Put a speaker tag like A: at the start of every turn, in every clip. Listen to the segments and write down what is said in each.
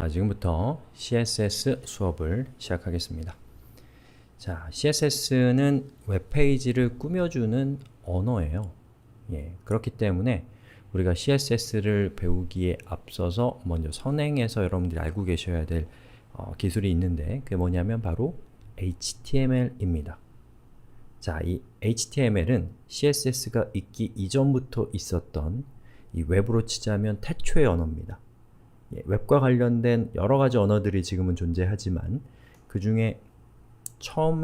A: 지금부터 CSS 수업을 시작하겠습니다. 자, CSS는 웹페이지를 꾸며주는 언어예요. 그렇기 때문에 우리가 CSS를 배우기에 앞서서 먼저 선행해서 여러분들이 알고 계셔야 될 기술이 있는데 그게 뭐냐면 바로 HTML입니다. 자, 이 HTML은 CSS가 있기 이전부터 있었던 이 웹으로 치자면 태초의 언어입니다. 웹과 관련된 여러가지 언어들이 지금은 존재하지만 그 중에 처음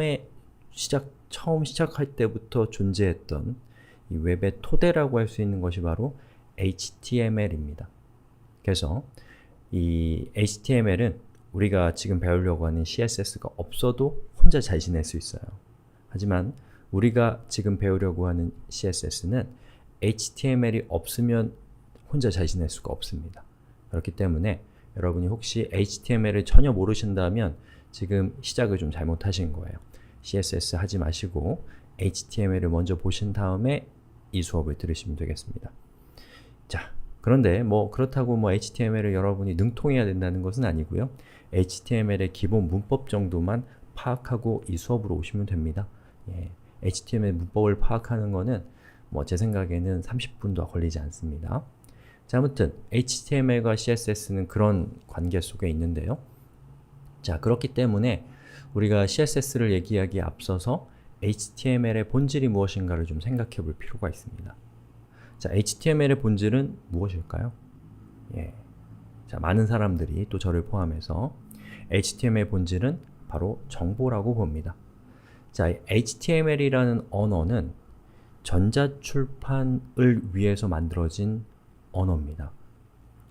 A: 시작할 때부터 존재했던 이 웹의 토대라고 할 수 있는 것이 바로 HTML입니다. 그래서 이 HTML은 우리가 지금 배우려고 하는 CSS가 없어도 혼자 잘 지낼 수 있어요. 하지만 우리가 지금 배우려고 하는 CSS는 HTML이 없으면 혼자 잘 지낼 수가 없습니다. 그렇기 때문에 여러분이 혹시 HTML을 전혀 모르신다면 지금 시작을 좀 잘못하신 거예요. CSS 하지 마시고 HTML을 먼저 보신 다음에 이 수업을 들으시면 되겠습니다. 자, 그런데 그렇다고 HTML을 여러분이 능통해야 된다는 것은 아니고요. HTML의 기본 문법 정도만 파악하고 이 수업으로 오시면 됩니다. HTML 문법을 파악하는 거는 제 생각에는 30분도 걸리지 않습니다. 자, 아무튼 HTML과 CSS는 그런 관계 속에 있는데요. 자, 그렇기 때문에 우리가 CSS를 얘기하기에 앞서서 HTML의 본질이 무엇인가를 좀 생각해 볼 필요가 있습니다. 자, HTML의 본질은 무엇일까요? 자, 많은 사람들이 또 저를 포함해서 HTML의 본질은 바로 정보라고 봅니다. 자, HTML이라는 언어는 전자출판을 위해서 만들어진 언어입니다.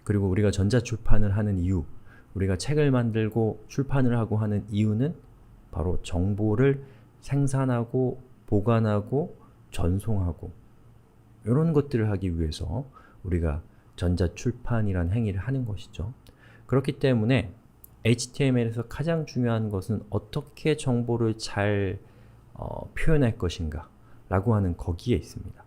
A: 그리고 우리가 전자출판을 하는 이유, 우리가 책을 만들고 출판을 하고 하는 이유는 바로 정보를 생산하고 보관하고 전송하고 이런 것들을 하기 위해서 우리가 전자출판이라는 행위를 하는 것이죠. 그렇기 때문에 HTML에서 가장 중요한 것은 어떻게 정보를 잘 표현할 것인가 라고 하는 거기에 있습니다.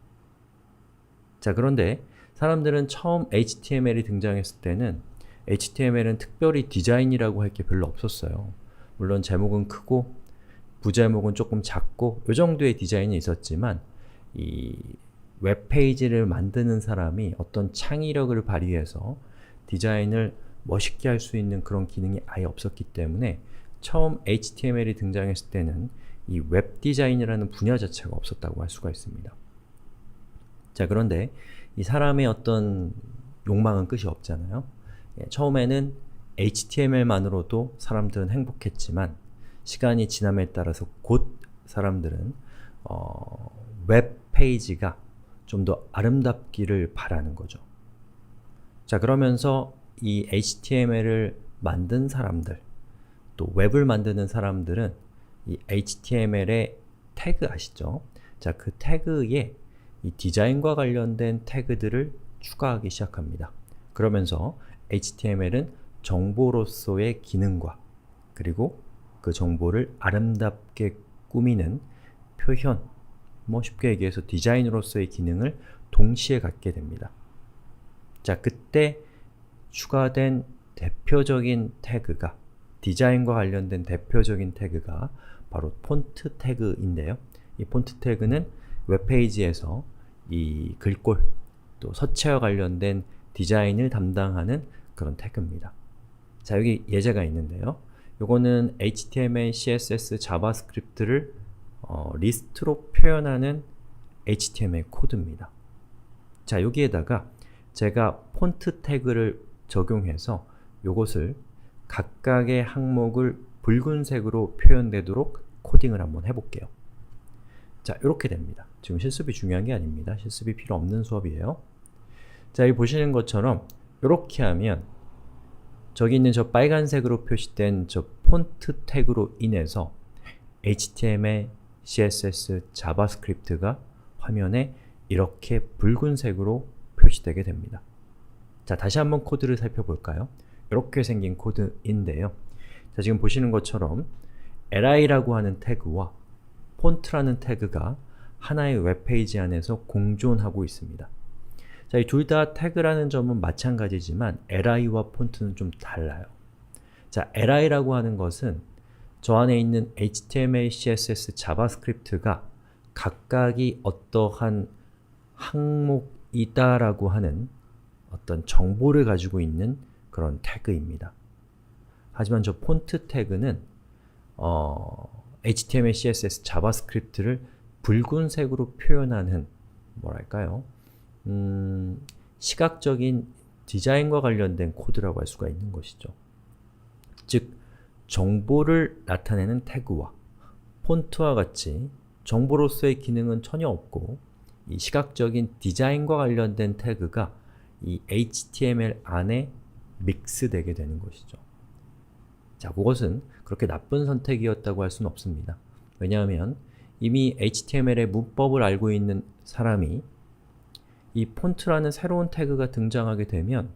A: 자, 그런데 사람들은 처음 HTML이 등장했을 때는 HTML은 특별히 디자인이라고 할 게 별로 없었어요. 물론 제목은 크고 부제목은 조금 작고 이 정도의 디자인이 있었지만 이 웹페이지를 만드는 사람이 어떤 창의력을 발휘해서 디자인을 멋있게 할 수 있는 그런 기능이 아예 없었기 때문에 처음 HTML이 등장했을 때는 이 웹 디자인이라는 분야 자체가 없었다고 할 수가 있습니다. 자, 그런데 이 사람의 어떤 욕망은 끝이 없잖아요. 처음에는 HTML만으로도 사람들은 행복했지만 시간이 지남에 따라서 곧 사람들은 웹페이지가 좀 더 아름답기를 바라는 거죠. 자, 그러면서 이 HTML을 만든 사람들, 또 웹을 만드는 사람들은 이 HTML의 태그 아시죠? 자, 그 태그에 이 디자인과 관련된 태그들을 추가하기 시작합니다. 그러면서 HTML은 정보로서의 기능과 그리고 그 정보를 아름답게 꾸미는 표현, 쉽게 얘기해서 디자인으로서의 기능을 동시에 갖게 됩니다. 자, 그때 추가된 대표적인 태그가, 디자인과 관련된 대표적인 태그가 바로 폰트 태그인데요. 이 폰트 태그는 웹페이지에서 이 글꼴, 또 서체와 관련된 디자인을 담당하는 그런 태그입니다. 자, 여기 예제가 있는데요. 요거는 HTML, CSS, 자바스크립트를 리스트로 표현하는 HTML 코드입니다. 자, 여기에다가 제가 폰트 태그를 적용해서 요것을 각각의 항목을 붉은색으로 표현되도록 코딩을 한번 해볼게요. 자, 이렇게 됩니다. 지금 실습이 중요한 게 아닙니다. 실습이 필요 없는 수업이에요. 자, 여기 보시는 것처럼 이렇게 하면 저기 있는 저 빨간색으로 표시된 저 폰트 태그로 인해서 HTML, CSS, 자바스크립트가 화면에 이렇게 붉은색으로 표시되게 됩니다. 자, 다시 한번 코드를 살펴볼까요? 이렇게 생긴 코드인데요. 자, 지금 보시는 것처럼 li라고 하는 태그와 폰트라는 태그가 하나의 웹페이지 안에서 공존하고 있습니다. 자, 이 둘 다 태그라는 점은 마찬가지지만 li와 폰트는 좀 달라요. 자, li라고 하는 것은 저 안에 있는 HTML, CSS, 자바스크립트가 각각이 어떠한 항목이다라고 하는 어떤 정보를 가지고 있는 그런 태그입니다. 하지만 저 폰트 태그는 HTML, CSS, 자바스크립트를 붉은색으로 표현하는 뭐랄까요? 시각적인 디자인과 관련된 코드라고 할 수가 있는 것이죠. 즉, 정보를 나타내는 태그와 폰트와 같이 정보로서의 기능은 전혀 없고 이 시각적인 디자인과 관련된 태그가 이 HTML 안에 믹스되게 되는 것이죠. 자, 그것은 그렇게 나쁜 선택이었다고 할 수는 없습니다. 왜냐하면 이미 HTML의 문법을 알고 있는 사람이 이 폰트라는 새로운 태그가 등장하게 되면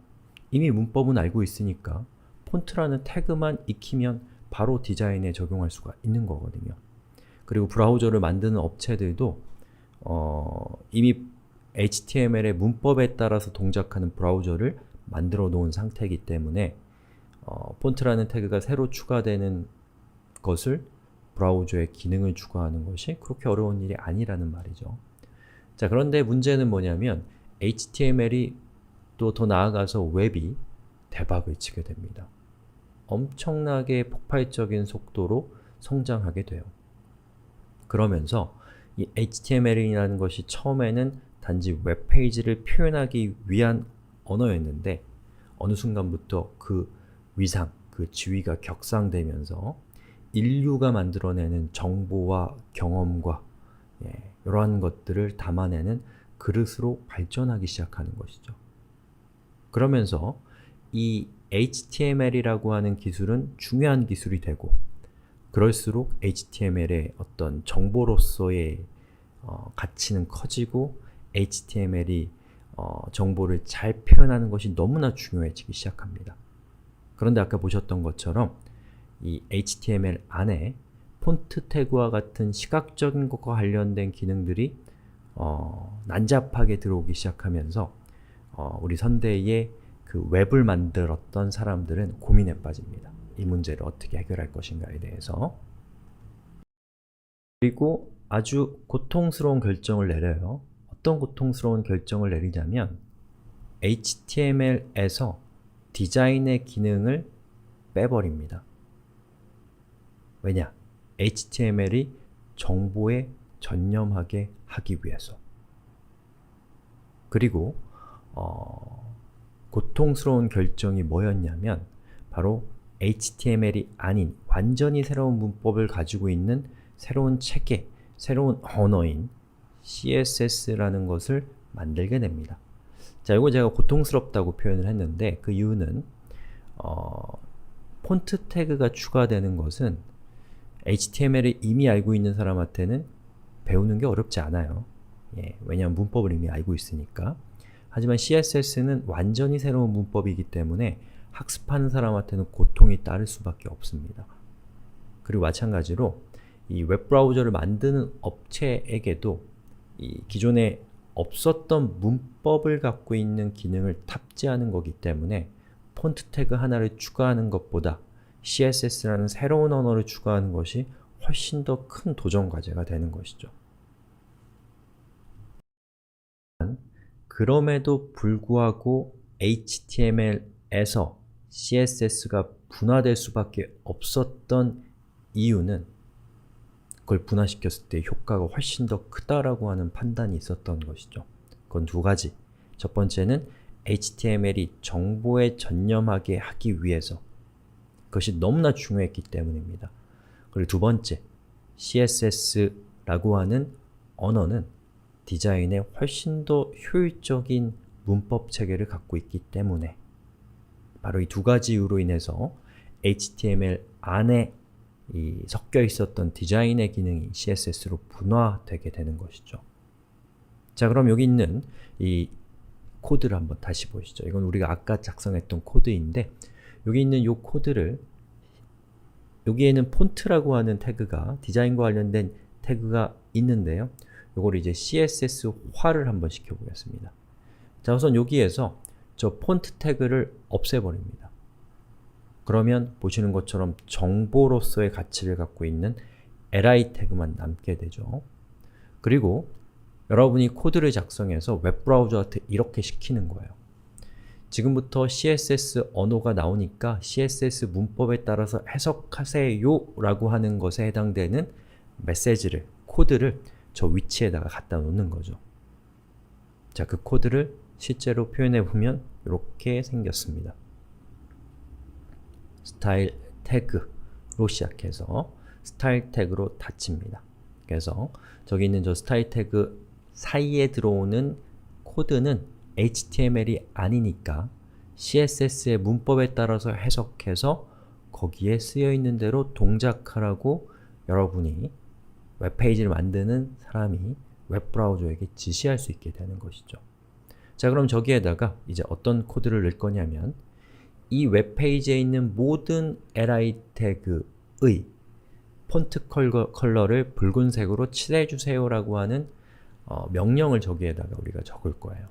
A: 이미 문법은 알고 있으니까 폰트라는 태그만 익히면 바로 디자인에 적용할 수가 있는 거거든요. 그리고 브라우저를 만드는 업체들도 이미 HTML의 문법에 따라서 동작하는 브라우저를 만들어 놓은 상태이기 때문에 폰트라는 태그가 새로 추가되는 것을 브라우저에 기능을 추가하는 것이 그렇게 어려운 일이 아니라는 말이죠. 자, 그런데 문제는 뭐냐면 HTML이 또 더 나아가서 웹이 대박을 치게 됩니다. 엄청나게 폭발적인 속도로 성장하게 돼요. 그러면서 이 HTML이라는 것이 처음에는 단지 웹페이지를 표현하기 위한 언어였는데 어느 순간부터 그 위상, 그 지위가 격상되면서 인류가 만들어내는 정보와 경험과 이러한 것들을 담아내는 그릇으로 발전하기 시작하는 것이죠. 그러면서 이 HTML이라고 하는 기술은 중요한 기술이 되고 그럴수록 HTML의 어떤 정보로서의 가치는 커지고 HTML이 정보를 잘 표현하는 것이 너무나 중요해지기 시작합니다. 그런데 아까 보셨던 것처럼 이 HTML 안에 폰트 태그와 같은 시각적인 것과 관련된 기능들이 난잡하게 들어오기 시작하면서 우리 선대의 그 웹을 만들었던 사람들은 고민에 빠집니다. 이 문제를 어떻게 해결할 것인가에 대해서. 그리고 아주 고통스러운 결정을 내려요. 어떤 고통스러운 결정을 내리냐면 HTML에서 디자인의 기능을 빼버립니다. 왜냐? HTML이 정보에 전념하게 하기 위해서. 그리고 고통스러운 결정이 뭐였냐면 바로 HTML이 아닌 완전히 새로운 문법을 가지고 있는 새로운 체계, 새로운 언어인 CSS라는 것을 만들게 됩니다. 자, 이거 제가 고통스럽다고 표현을 했는데 그 이유는 폰트 태그가 추가되는 것은 HTML을 이미 알고 있는 사람한테는 배우는 게 어렵지 않아요. 왜냐하면 문법을 이미 알고 있으니까. 하지만 CSS는 완전히 새로운 문법이기 때문에 학습하는 사람한테는 고통이 따를 수밖에 없습니다. 그리고 마찬가지로 이 웹브라우저를 만드는 업체에게도 이 기존에 없었던 문법을 갖고 있는 기능을 탑재하는 거기 때문에 폰트 태그 하나를 추가하는 것보다 CSS라는 새로운 언어를 추가하는 것이 훨씬 더 큰 도전 과제가 되는 것이죠. 그럼에도 불구하고 HTML에서 CSS가 분화될 수밖에 없었던 이유는 그걸 분화시켰을 때 효과가 훨씬 더 크다라고 하는 판단이 있었던 것이죠. 그건 두 가지. 첫 번째는 HTML이 정보에 전념하게 하기 위해서 그것이 너무나 중요했기 때문입니다. 그리고 두 번째, CSS라고 하는 언어는 디자인에 훨씬 더 효율적인 문법 체계를 갖고 있기 때문에 바로 이 두 가지 이유로 인해서 HTML 안에 섞여 있었던 디자인의 기능이 CSS로 분화되게 되는 것이죠. 자, 그럼 여기 있는 이 코드를 한번 다시 보시죠. 이건 우리가 아까 작성했던 코드인데 여기 있는 이 코드를 여기에는 폰트라고 하는 태그가 디자인과 관련된 태그가 있는데요. 요거를 이제 CSS화를 한번 시켜보겠습니다. 자, 우선 여기에서 저 폰트 태그를 없애버립니다. 그러면 보시는 것처럼 정보로서의 가치를 갖고 있는 li 태그만 남게 되죠. 그리고 여러분이 코드를 작성해서 웹브라우저한테 이렇게 시키는 거예요. 지금부터 CSS 언어가 나오니까 CSS 문법에 따라서 해석하세요 라고 하는 것에 해당되는 메시지를, 코드를 저 위치에다가 갖다 놓는 거죠. 자, 그 코드를 실제로 표현해 보면 이렇게 생겼습니다. 스타일 태그로 시작해서 스타일 태그로 닫힙니다. 그래서 저기 있는 저 스타일 태그 사이에 들어오는 코드는 HTML이 아니니까 CSS의 문법에 따라서 해석해서 거기에 쓰여있는 대로 동작하라고 여러분이 웹페이지를 만드는 사람이 웹브라우저에게 지시할 수 있게 되는 것이죠. 자, 그럼 저기에다가 이제 어떤 코드를 넣을 거냐면 이 웹페이지에 있는 모든 li 태그의 폰트 컬러를 붉은색으로 칠해주세요 라고 하는 명령을 저기에다가 우리가 적을 거예요.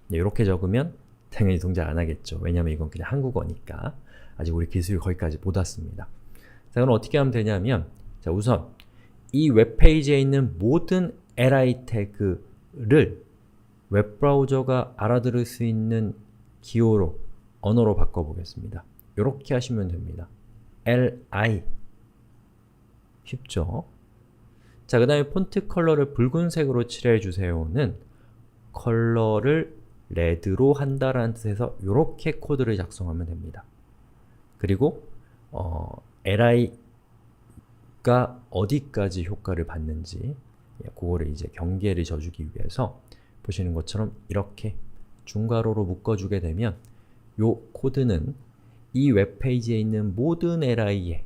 A: 이렇게 적으면 당연히 동작 안 하겠죠. 왜냐하면 이건 그냥 한국어니까. 아직 우리 기술이 거기까지 못 왔습니다. 자, 그럼 어떻게 하면 되냐면 자, 우선 이 웹페이지에 있는 모든 li 태그를 웹브라우저가 알아들을 수 있는 기호로, 언어로 바꿔보겠습니다. 이렇게 하시면 됩니다. li 쉽죠? 자, 그 다음에 폰트 컬러를 붉은색으로 칠해주세요는 컬러를 레드로 한다라는 뜻에서 이렇게 코드를 작성하면 됩니다. 그리고 li가 어디까지 효과를 받는지 그거를 이제 경계를 져주기 위해서 보시는 것처럼 이렇게 중괄호로 묶어주게 되면 이 코드는 이 웹페이지에 있는 모든 li의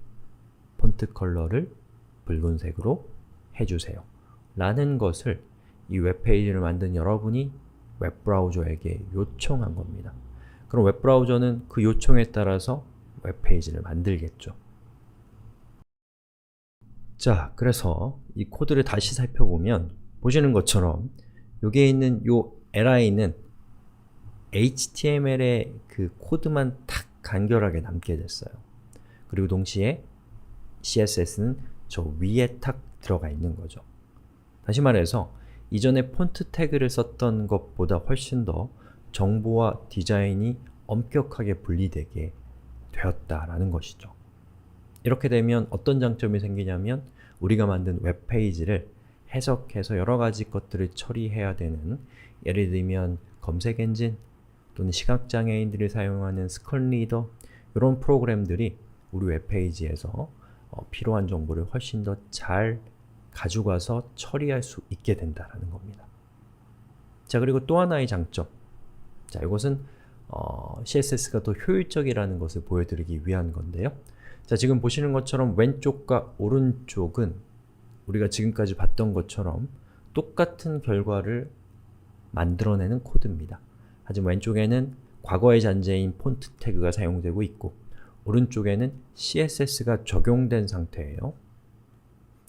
A: 폰트 컬러를 붉은색으로 해주세요 라는 것을 이 웹페이지를 만든 여러분이 웹브라우저에게 요청한 겁니다. 그럼 웹브라우저는 그 요청에 따라서 웹페이지를 만들겠죠. 자, 그래서 이 코드를 다시 살펴보면 보시는 것처럼 여기에 있는 요 li는 HTML의 그 코드만 탁 간결하게 남게 됐어요. 그리고 동시에 CSS는 저 위에 탁 들어가 있는 거죠. 다시 말해서 이전에 폰트 태그를 썼던 것보다 훨씬 더 정보와 디자인이 엄격하게 분리되게 되었다라는 것이죠. 이렇게 되면 어떤 장점이 생기냐면 우리가 만든 웹페이지를 해석해서 여러가지 것들을 처리해야 되는, 예를 들면 검색 엔진 또는 시각장애인들이 사용하는 스컬리더 이런 프로그램들이 우리 웹페이지에서 필요한 정보를 훨씬 더 잘 가져가서 처리할 수 있게 된다는 겁니다. 자, 그리고 또 하나의 장점. 자, 이것은 CSS가 더 효율적이라는 것을 보여드리기 위한 건데요. 자, 지금 보시는 것처럼 왼쪽과 오른쪽은 우리가 지금까지 봤던 것처럼 똑같은 결과를 만들어내는 코드입니다. 하지만 왼쪽에는 과거의 잔재인 폰트 태그가 사용되고 있고 오른쪽에는 CSS가 적용된 상태예요.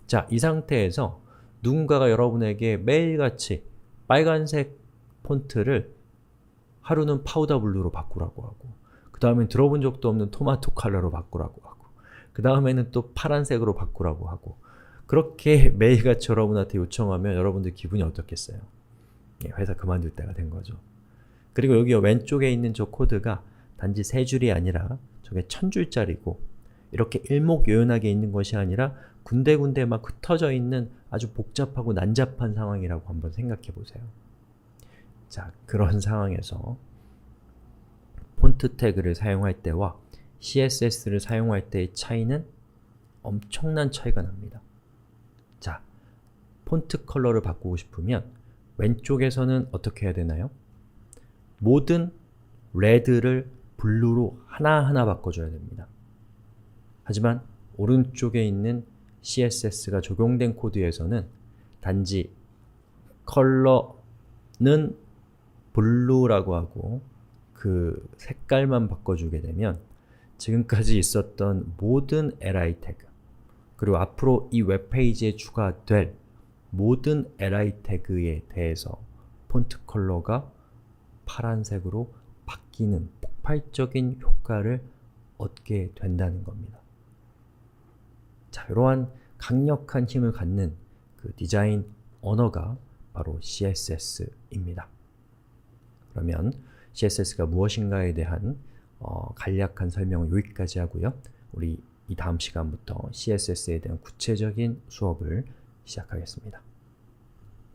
A: 자, 이 상태에서 누군가가 여러분에게 매일같이 빨간색 폰트를 하루는 파우더 블루로 바꾸라고 하고 그 다음엔 들어본 적도 없는 토마토 컬러로 바꾸라고 하고 그 다음에는 또 파란색으로 바꾸라고 하고 그렇게 매일같이 여러분한테 요청하면 여러분들 기분이 어떻겠어요? 회사 그만둘 때가 된 거죠. 그리고 여기 왼쪽에 있는 저 코드가 단지 3줄이 아니라 저게 1000줄짜리고 이렇게 일목요연하게 있는 것이 아니라 군데군데 막 흩어져 있는 아주 복잡하고 난잡한 상황이라고 한번 생각해 보세요. 자, 그런 상황에서 폰트 태그를 사용할 때와 CSS를 사용할 때의 차이는 엄청난 차이가 납니다. 자, 폰트 컬러를 바꾸고 싶으면 왼쪽에서는 어떻게 해야 되나요? 모든 레드를 블루로 하나하나 바꿔줘야 됩니다. 하지만 오른쪽에 있는 CSS가 적용된 코드에서는 단지 컬러는 블루라고 하고 그 색깔만 바꿔주게 되면 지금까지 있었던 모든 li 태그 그리고 앞으로 이 웹페이지에 추가될 모든 li 태그에 대해서 폰트 컬러가 파란색으로 바뀌는 폭발적인 효과를 얻게 된다는 겁니다. 자, 이러한 강력한 힘을 갖는 그 디자인 언어가 바로 CSS입니다. 그러면 CSS가 무엇인가에 대한 간략한 설명은 여기까지 하고요. 우리 이 다음 시간부터 CSS에 대한 구체적인 수업을 시작하겠습니다.